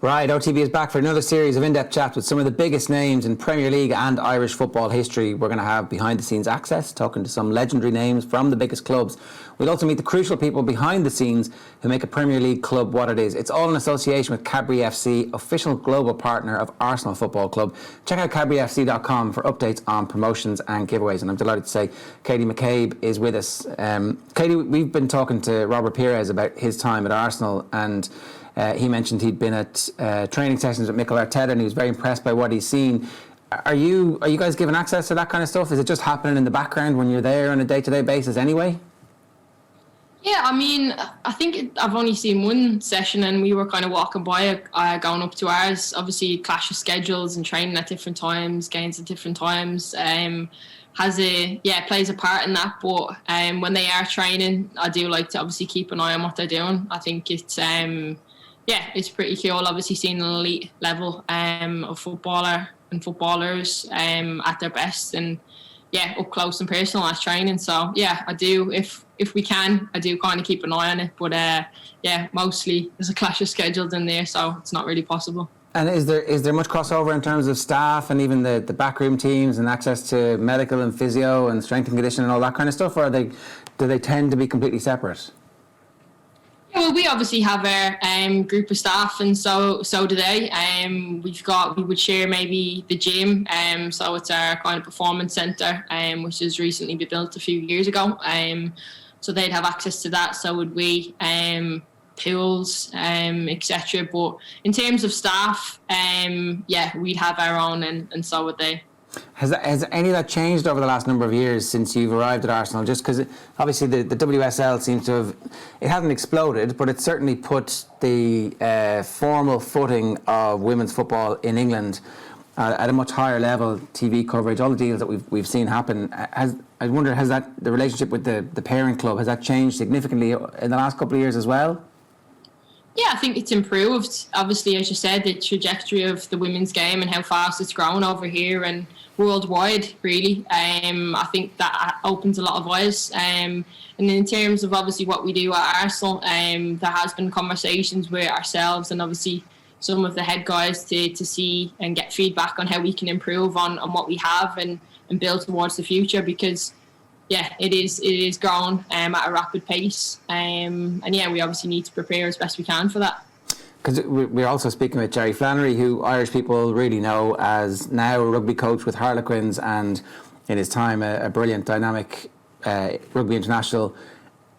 Right, OTB is back for another series of in-depth chats with some of the biggest names in Premier League and Irish football history. We're going to have behind-the-scenes access, talking to some legendary names from the biggest clubs. We'll also meet the crucial people behind the scenes who make a Premier League club what it is. It's all in association with Cadbury FC, official global partner of Arsenal Football Club. Check out cadburyfc.com for updates on promotions and giveaways. And I'm delighted to say Katie McCabe is with us. Katie, we've been talking to Robert Pires about his time at Arsenal, and he mentioned he'd been at training sessions with Mikel Arteta and he was very impressed by what he's seen. Are you guys given access to that kind of stuff? Is it just happening in the background when you're there on a day-to-day basis anyway? Yeah, I mean, I think I've only seen one session and we were kind of walking by going up to ours. Obviously, clash of schedules and training at different times, games at different times. Plays a part in that. But when they are training, I do like to obviously keep an eye on what they're doing. I think it's it's pretty cool, obviously seeing an elite level of footballer and footballers at their best and up close and personal as training. So I do, if we can, I do kind of keep an eye on it, but mostly there's a clash of schedules in there, so it's not really possible. And is there much crossover in terms of staff and even the backroom teams and access to medical and physio and strength and conditioning and all that kind of stuff, or do they tend to be completely separate? Well, we obviously have our group of staff, and so do they. We would share maybe the gym, so it's our kind of performance centre, which has recently been built a few years ago. So they'd have access to that. So would we. Pools, etc. But in terms of staff, we'd have our own, and so would they. Has any of that changed over the last number of years since you've arrived at Arsenal? Just because obviously the WSL seems to have, it hasn't exploded, but it certainly put the formal footing of women's football in England at a much higher level. TV coverage, all the deals that we've seen happen. I wonder, has that the relationship with the parent club, has that changed significantly in the last couple of years as well? Yeah, I think it's improved. Obviously, as you said, the trajectory of the women's game and how fast it's grown over here and worldwide, really. I think that opens a lot of eyes. And in terms of obviously what we do at Arsenal, there has been conversations with ourselves and obviously some of the head guys to see and get feedback on how we can improve on what we have and build towards the future, because it is growing at a rapid pace, and we obviously need to prepare as best we can for that. Because we're also speaking with Gerry Flannery, who Irish people really know as now a rugby coach with Harlequins, and in his time a brilliant, dynamic rugby international.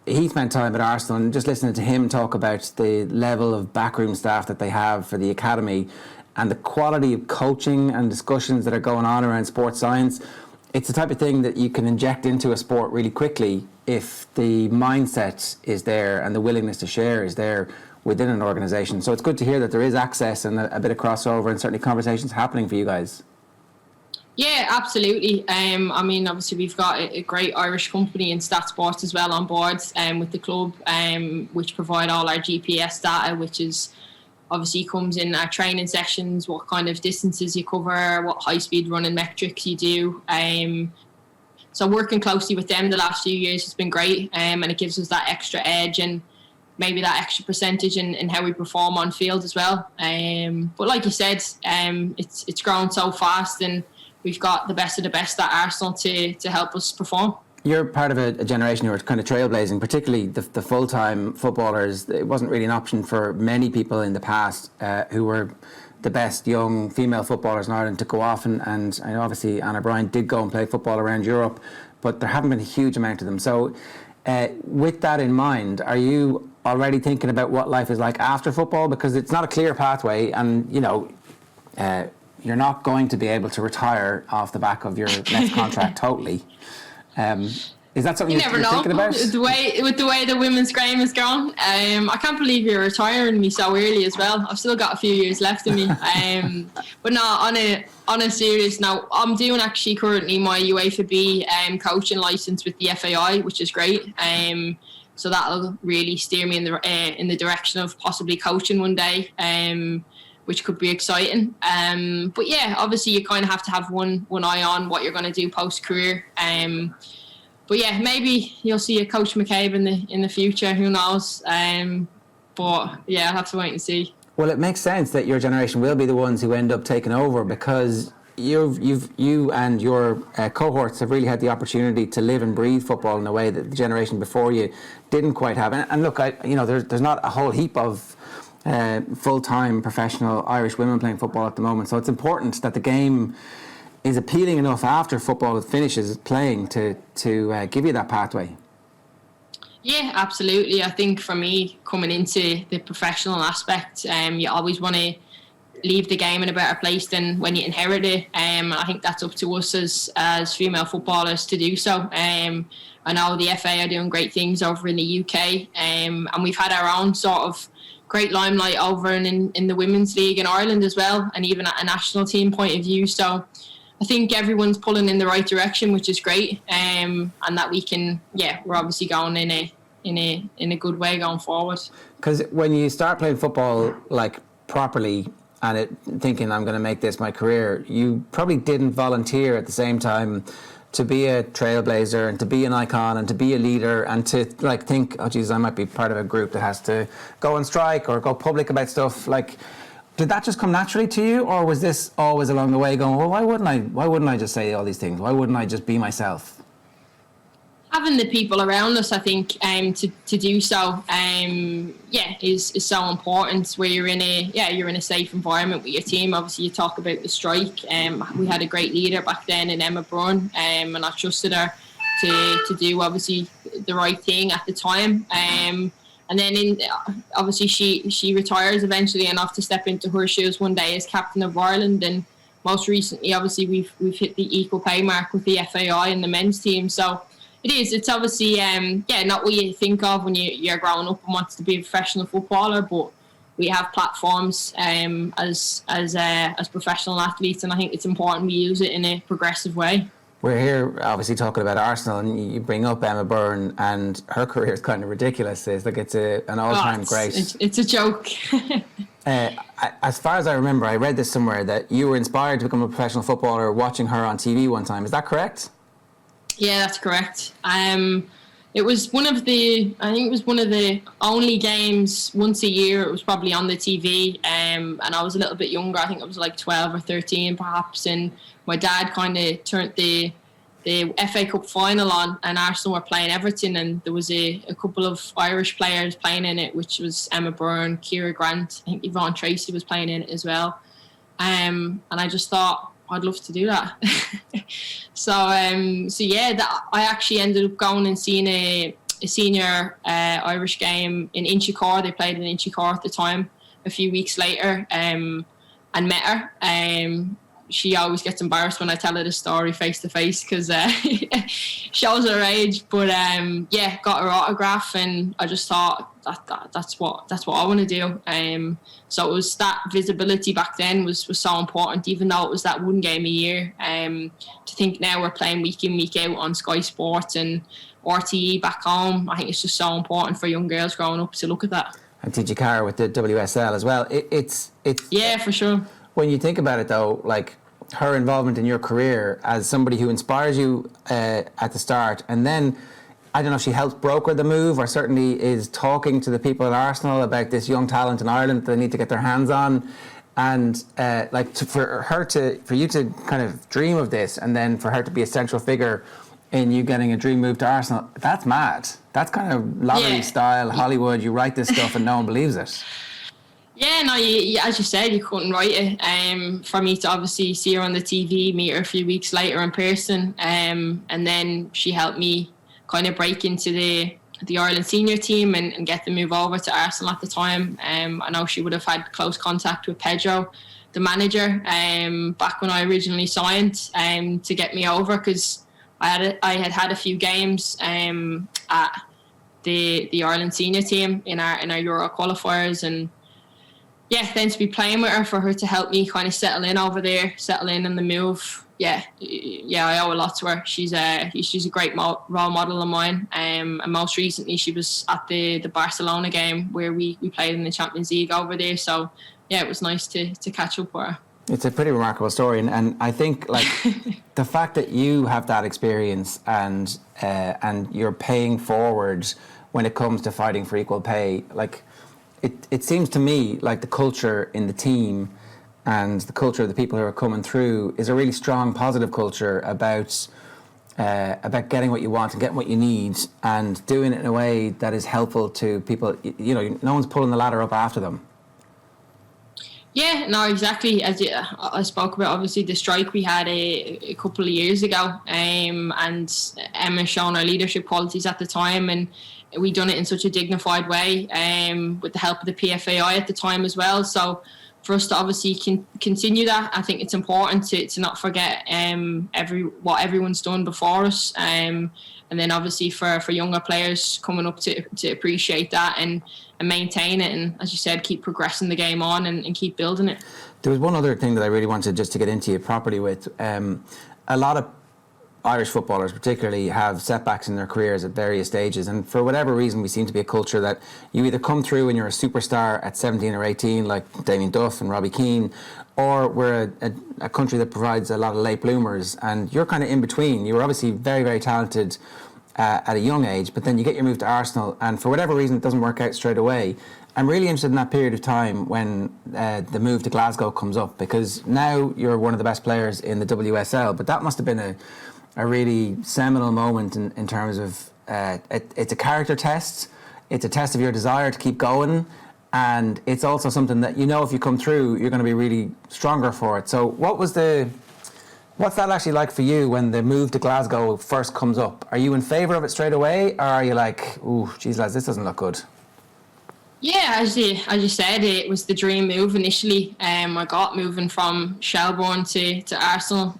He spent time at Arsenal, and just listening to him talk about the level of backroom staff that they have for the academy and the quality of coaching and discussions that are going on around sports science. It's the type of thing that you can inject into a sport really quickly if the mindset is there and the willingness to share is there within an organisation. So it's good to hear that there is access and a bit of crossover and certainly conversations happening for you guys. Yeah, absolutely. I mean, obviously we've got a great Irish company in Stat Sports as well on board with the club, which provide all our GPS data, which is obviously comes in our training sessions, what kind of distances you cover, what high-speed running metrics you do. So working closely with them the last few years has been great, and it gives us that extra edge and maybe that extra percentage in how we perform on field as well. But like you said, it's grown so fast, and we've got the best of the best at Arsenal to help us perform. You're part of a generation who are kind of trailblazing, particularly the full-time footballers. It wasn't really an option for many people in the past who were the best young female footballers in Ireland to go off, and I know obviously Anna Bryant did go and play football around Europe, but there haven't been a huge amount of them. So with that in mind, are you already thinking about what life is like after football? Because it's not a clear pathway, and you're not going to be able to retire off the back of your next contract totally. Is that something you're thinking about? With the way the women's game is going, I can't believe you're retiring me so early as well. I've still got a few years left in me. But no, on a serious note, I'm doing actually currently my UEFA B coaching license with the FAI, which is great. So that'll really steer me in the direction of possibly coaching one day, which could be exciting. But yeah, obviously you kind of have to have one eye on what you're going to do post career. But yeah, maybe you'll see a Coach McCabe in the future. Who knows? But yeah, I'll have to wait and see. Well, it makes sense that your generation will be the ones who end up taking over, because you and your cohorts have really had the opportunity to live and breathe football in a way that the generation before you didn't quite have. And look, there's not a whole heap of full-time professional Irish women playing football at the moment, so it's important that the game is appealing enough after football finishes playing to give you that pathway. Yeah, absolutely. I think for me, coming into the professional aspect, you always want to leave the game in a better place than when you inherit it. I think that's up to us as female footballers to do so. I know the FA are doing great things over in the UK, and we've had our own sort of great limelight over in the Women's League in Ireland as well, and even at a national team point of view. So I think everyone's pulling in the right direction, which is great, and that we can, we're obviously going in a good way going forward. Because when you start playing football like properly and thinking I'm going to make this my career, you probably didn't volunteer at the same time to be a trailblazer and to be an icon and to be a leader and to like think, oh geez, I might be part of a group that has to go on strike or go public about stuff. Like, did that just come naturally to you, or was this always along the way going, well, why wouldn't I just say all these things? Why wouldn't I just be myself? Having the people around us, I think, to do so, is so important. Where you're in a safe environment with your team. Obviously, you talk about the strike. We had a great leader back then in Emma Byrne, and I trusted her to do obviously the right thing at the time. And then obviously she retires eventually, and I have to step into her shoes one day as captain of Ireland. And most recently, obviously, we've hit the equal pay mark with the FAI and the men's team. So. It's obviously, not what you think of when you're growing up and want to be a professional footballer, but we have platforms as professional athletes, and I think it's important we use it in a progressive way. We're here obviously talking about Arsenal, and you bring up Emma Byrne, and her career is kind of ridiculous. It's like it's an all-time great. It's a joke. As far as I remember, I read this somewhere that you were inspired to become a professional footballer watching her on TV one time. Is that correct? Yeah, that's correct. It was one of the only games once a year. It was probably on the TV, and I was a little bit younger. I think I was like 12 or 13 perhaps, and my dad kind of turned the FA Cup final on, and Arsenal were playing Everton, and there was a couple of Irish players playing in it, which was Emma Byrne, Ciara Grant, I think Yvonne Tracy was playing in it as well. And I just thought, I'd love to do that. I actually ended up going and seeing a senior Irish game in Inchicore. They played in Inchicore at the time. A few weeks later, and met her. She always gets embarrassed when I tell her the story face to face because shows her age. But got her autograph, and I just thought that's what I want to do. So it was that visibility back then was so important, even though it was that one game a year. To think now we're playing week in, week out on Sky Sports and RTE back home, I think it's just so important for young girls growing up to look at that. And TG Carr with the WSL as well. It's for sure. When you think about it though, like her involvement in your career as somebody who inspires you at the start, and then I don't know if she helps broker the move or certainly is talking to the people at Arsenal about this young talent in Ireland that they need to get their hands on, and for you to kind of dream of this, and then for her to be a central figure in you getting a dream move to Arsenal, that's mad. That's kind of lottery style Hollywood. You write this stuff and no one believes it. Yeah, no, as you said, you couldn't write it. For me to obviously see her on the TV, meet her a few weeks later in person, and then she helped me kind of break into the Ireland senior team and get the move over to Arsenal at the time. I know she would have had close contact with Pedro, the manager, back when I originally signed, to get me over, because I had a few games at the Ireland senior team in our Euro qualifiers, and then to be playing with her, for her to help me kind of settle in over there, settle in the move. I owe a lot to her. She's a great role model of mine. And most recently, she was at the Barcelona game where we played in the Champions League over there. So, it was nice to catch up with her. It's a pretty remarkable story, and I think like the fact that you have that experience and you're paying forward when it comes to fighting for equal pay, like it seems to me like the culture in the team and the culture of the people who are coming through is a really strong, positive culture about getting what you want and getting what you need and doing it in a way that is helpful to people. You know, no one's pulling the ladder up after them. Yeah, no, exactly. As I spoke about, obviously the strike we had a couple of years ago, and Emma shown our leadership qualities at the time, and we done it in such a dignified way, with the help of the PFAI at the time as well. So for us to obviously continue that, I think it's important to not forget what everyone's done before us, and then obviously for younger players coming up to appreciate that and maintain it, and as you said, keep progressing the game on and keep building it. There was one other thing that I really wanted just to get into you properly with. A lot of Irish footballers particularly have setbacks in their careers at various stages, and for whatever reason we seem to be a culture that you either come through and you're a superstar at 17 or 18 like Damien Duff and Robbie Keane, or we're a country that provides a lot of late bloomers, and you're kind of in between. You were obviously very, very talented at a young age, but then you get your move to Arsenal and for whatever reason it doesn't work out straight away. I'm really interested in that period of time when the move to Glasgow comes up, because now you're one of the best players in the WSL, but that must have been a really seminal moment in terms of it's a character test, it's a test of your desire to keep going, and it's also something that, you know, if you come through you're going to be really stronger for it. So what's that actually like for you when the move to Glasgow first comes up? Are you in favour of it straight away, or are you like, ooh, geez lads, this doesn't look good? Yeah, as you said, it was the dream move initially. I got moving from Shelbourne to Arsenal.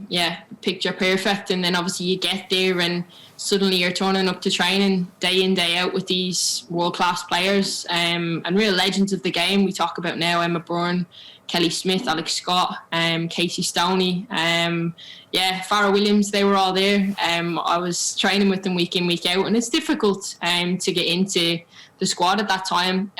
Yeah, picture perfect. And then obviously you get there and suddenly you're turning up to training day in, day out with these world-class players and real legends of the game. We talk about now Emma Byrne, Kelly Smith, Alex Scott, Casey Stoney. Yeah, Farrah Williams, they were all there. I was training with them week in, week out, and it's difficult to get into the squad at that time.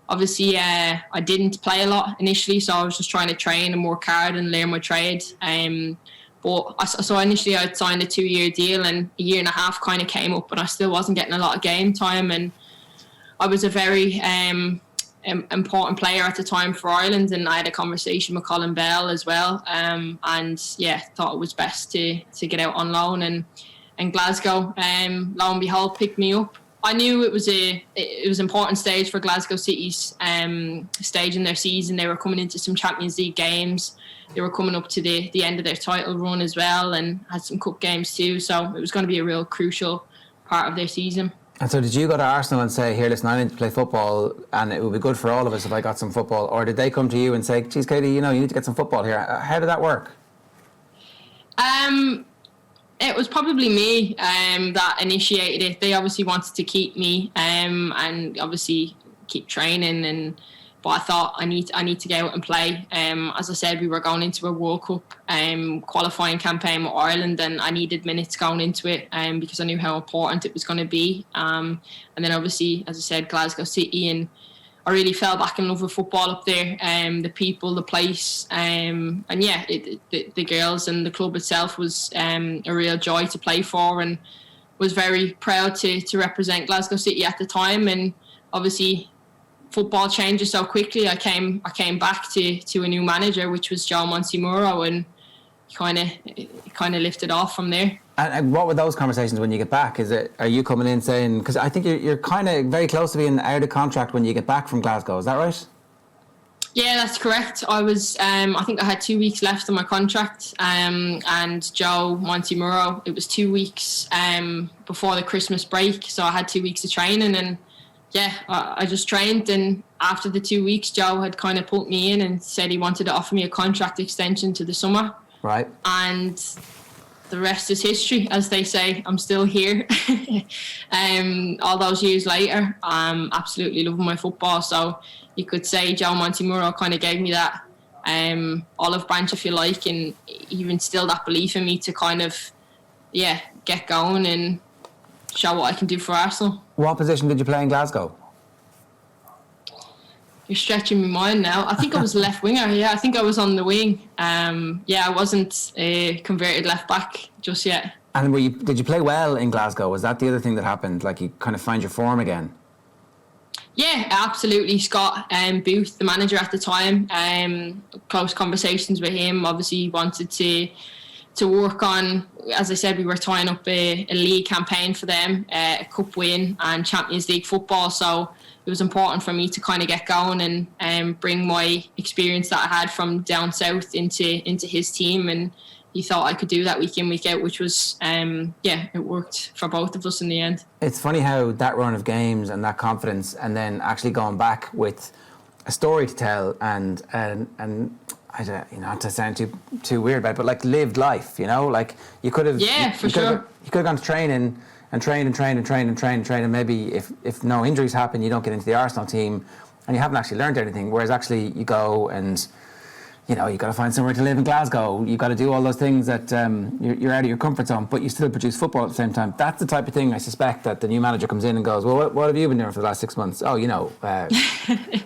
Obviously, I didn't play a lot initially, so I was just trying to train and work hard and learn my trade. So initially I'd signed a 2-year deal, and a year and a half kind of came up, but I still wasn't getting a lot of game time. And I was a very important player at the time for Ireland, and I had a conversation with Colin Bell as well. And yeah, thought it was best to get out on loan, and Glasgow, lo and behold, picked me up. I knew it was an important stage for Glasgow City's stage in their season. They were coming into some Champions League games. They were coming up to the end of their title run as well, and had some cup games too. So it was going to be a real crucial part of their season. And so did you go to Arsenal and say, here, listen, I need to play football and it would be good for all of us if I got some football? Or did they come to you and say, geez, Katie, you need to get some football here? How did that work? It was probably me that initiated it. They obviously wanted to keep me and obviously keep training, but I thought I need to go out and play. As I said, we were going into a World Cup qualifying campaign with Ireland, and I needed minutes going into it because I knew how important it was going to be. And then obviously, as I said, Glasgow City, and I really fell back in love with football up there. The people, the place, and yeah, the girls and the club itself was a real joy to play for, and was very proud to represent Glasgow City at the time. And obviously, football changes so quickly. I came back to a new manager, which was Joe Montemuro, and kind of lifted off from there. And what were those conversations when you get back? Are you coming in saying, because I think you're kind of very close to being out of contract when you get back from Glasgow, is that right? Yeah, that's correct. I was, I think I had 2 weeks left on my contract, and Joe Montemuro, it was 2 weeks before the Christmas break, so I had 2 weeks of training, and yeah, I just trained, and after the 2 weeks, Joe had kind of pulled me in and said he wanted to offer me a contract extension to the summer. Right. And the rest is history, as they say. I'm still here. All those years later, I'm absolutely loving my football. So you could say Joe Montemuro kind of gave me that olive branch, if you like, and even instilled that belief in me to kind of, yeah, get going and show what I can do for Arsenal. What position did you play in Glasgow? You're stretching my mind now. I think I was a left winger. Yeah, I think I was on the wing. Yeah, I wasn't a converted left back just yet. And did you play well in Glasgow? Was that the other thing that happened? Like you kind of find your form again? Yeah, absolutely. Scott Booth, the manager at the time, close conversations with him. Obviously wanted to work on, as I said, we were tying up a league campaign for them, a cup win and Champions League football. So it was important for me to kind of get going and bring my experience that I had from down south into his team. And he thought I could do that week in, week out, which was, it worked for both of us in the end. It's funny how that run of games and that confidence, and then actually going back with a story to tell and I don't, not to sound too weird about it, but like lived life, like you could have, for sure. You could have gone to training and train, and maybe if no injuries happen, you don't get into the Arsenal team, and you haven't actually learned anything. Whereas actually you go and you got to find somewhere to live in Glasgow. You got to do all those things that you're out of your comfort zone, but you still produce football at the same time. That's the type of thing I suspect that the new manager comes in and goes, well, what have you been doing for the last 6 months? Oh,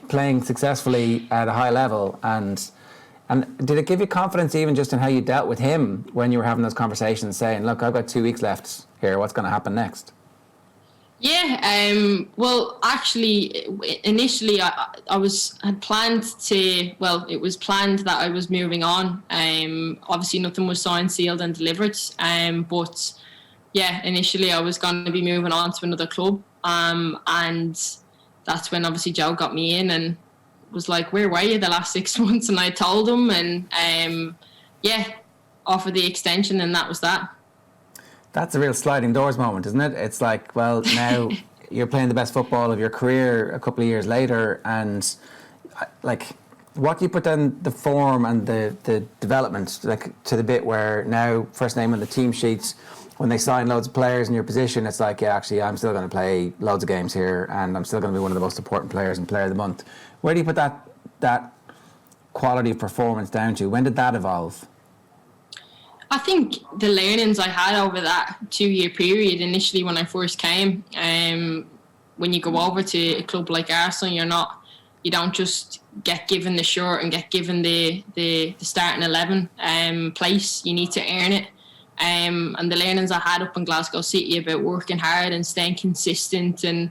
playing successfully at a high level. And did it give you confidence even just in how you dealt with him when you were having those conversations, saying, look, I've got 2 weeks left here. What's going to happen next? Yeah, well, actually, initially I had planned it was planned that I was moving on. Obviously nothing was signed, sealed and delivered. But yeah, initially I was going to be moving on to another club. And that's when obviously Joe got me in and was like, where were you the last 6 months? And I told him and offered the extension, and that was that. That's a real sliding doors moment, isn't it? It's like, well, now you're playing the best football of your career a couple of years later, and like, what do you put down the form and the development, like to the bit where now first name on the team sheets, when they sign loads of players in your position, it's like, yeah, actually, I'm still going to play loads of games here, and I'm still going to be one of the most important players and player of the month. Where do you put that quality of performance down to? When did that evolve? I think the learnings I had over that 2-year period, initially when I first came, when you go over to a club like Arsenal, you don't just get given the shirt and get given the starting 11 place. You need to earn it. And the learnings I had up in Glasgow City about working hard and staying consistent and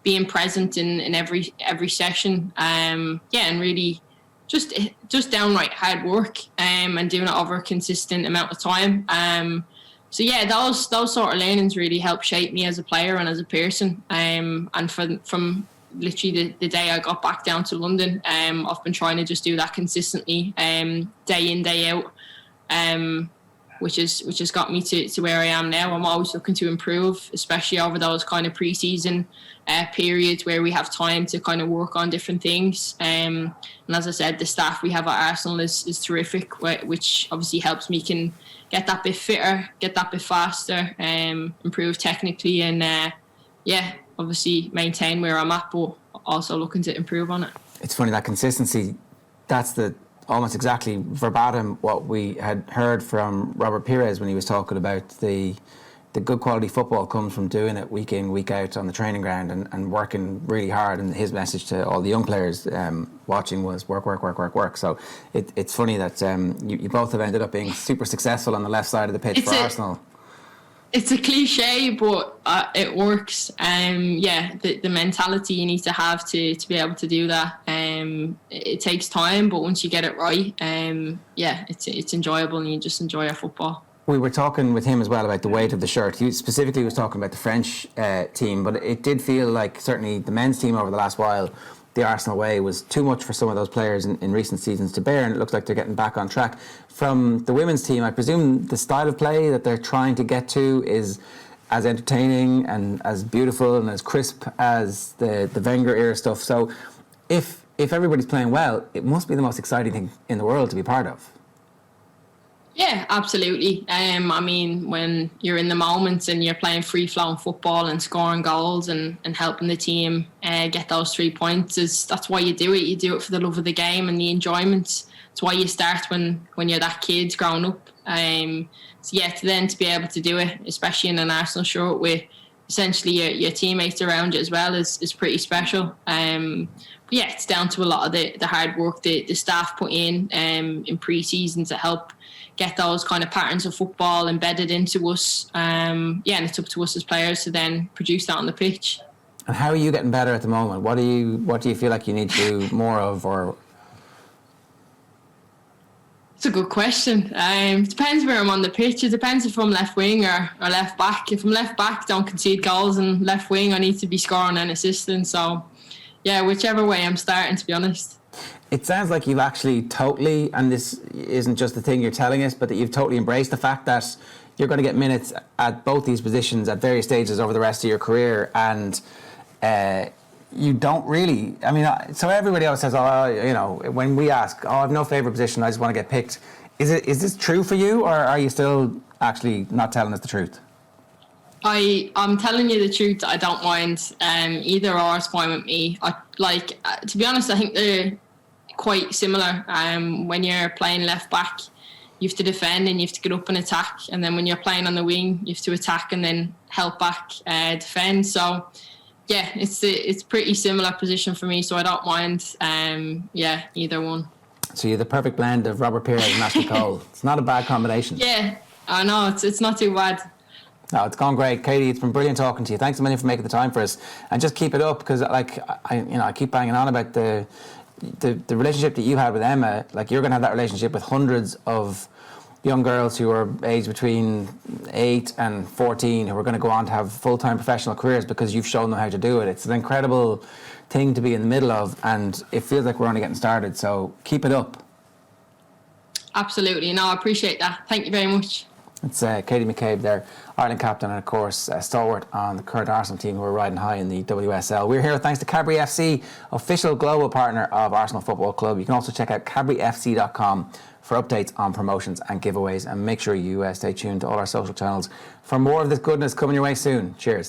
being present in every session, and really just downright hard work and doing it over a consistent amount of time. So yeah, those sort of learnings really helped shape me as a player and as a person. And from literally the day I got back down to London, I've been trying to just do that consistently, day in, day out, which has got me to where I am now. I'm always looking to improve, especially over those kind of pre-season periods where we have time to kind of work on different things. And as I said, the staff we have at Arsenal is terrific, which obviously helps me can get that bit fitter, get that bit faster, improve technically, and obviously maintain where I'm at, but also looking to improve on it. It's funny, that consistency, that's almost exactly verbatim what we had heard from Robert Pires when he was talking about the good quality football comes from doing it week in, week out on the training ground and working really hard. And his message to all the young players watching was work. So it's funny that you both have ended up being super successful on the left side of the pitch for Arsenal. It's a cliche, but it works. The mentality you need to have to be able to do that. It takes time, but once you get it right, it's enjoyable, and you just enjoy your football. We were talking with him as well about the weight of the shirt. He specifically was talking about the French team, but it did feel like certainly the men's team over the last while, the Arsenal way was too much for some of those players in recent seasons to bear, and it looks like they're getting back on track. From the women's team, I presume the style of play that they're trying to get to is as entertaining and as beautiful and as crisp as the Wenger era stuff. So if everybody's playing well, it must be the most exciting thing in the world to be part of. Yeah, absolutely. I mean, when you're in the moments and you're playing free-flowing football and scoring goals and helping the team get those 3 points, that's why you do it. You do it for the love of the game and the enjoyment. It's why you start when you're that kid growing up. To be able to do it, especially in an Arsenal shirt with essentially your teammates around you as well, is pretty special. It's down to a lot of the hard work the staff put in pre-season to help get those kind of patterns of football embedded into us. And it's up to us as players to then produce that on the pitch. And how are you getting better at the moment? What do you feel like you need to do more of, or? It's a good question. It depends where I'm on the pitch. It depends if I'm left wing or left back. If I'm left back, don't concede goals, and left wing, I need to be scoring and assisting. So, yeah, whichever way I'm starting, to be honest. It sounds like you've actually totally, and this isn't just the thing you're telling us, but that you've totally embraced the fact that you're going to get minutes at both these positions at various stages over the rest of your career, and you don't really. I mean, so everybody else says, "Oh, you know," when we ask, "Oh, I've no favourite position. I just want to get picked." Is this true for you, or are you still actually not telling us the truth? I'm telling you the truth. I don't mind. Either or is fine with me. To be honest, I think they're quite similar. When you're playing left back, you have to defend and you have to get up and attack. And then when you're playing on the wing, you have to attack and then help back defend. So, yeah, it's pretty similar position for me. So I don't mind. Either one. So you're the perfect blend of Robert Pires and Ashley Cole. It's not a bad combination. Yeah, I know. It's not too bad. No, it's gone great, Katie. It's been brilliant talking to you. Thanks a million for making the time for us, and just keep it up, because I keep banging on about the relationship that you had with Emma. Like, you're going to have that relationship with hundreds of young girls who are aged between 8 and 14 who are going to go on to have full-time professional careers because you've shown them how to do it. It's an incredible thing to be in the middle of, and it feels like we're only getting started. So keep it up. Absolutely. No, I appreciate that. Thank you very much. It's Katie McCabe there, Ireland captain, and of course stalwart on the current Arsenal team who are riding high in the WSL. We're here thanks to Cadbury FC, official global partner of Arsenal Football Club. You can also check out cadburyfc.com for updates on promotions and giveaways, and make sure you stay tuned to all our social channels for more of this goodness coming your way soon. Cheers.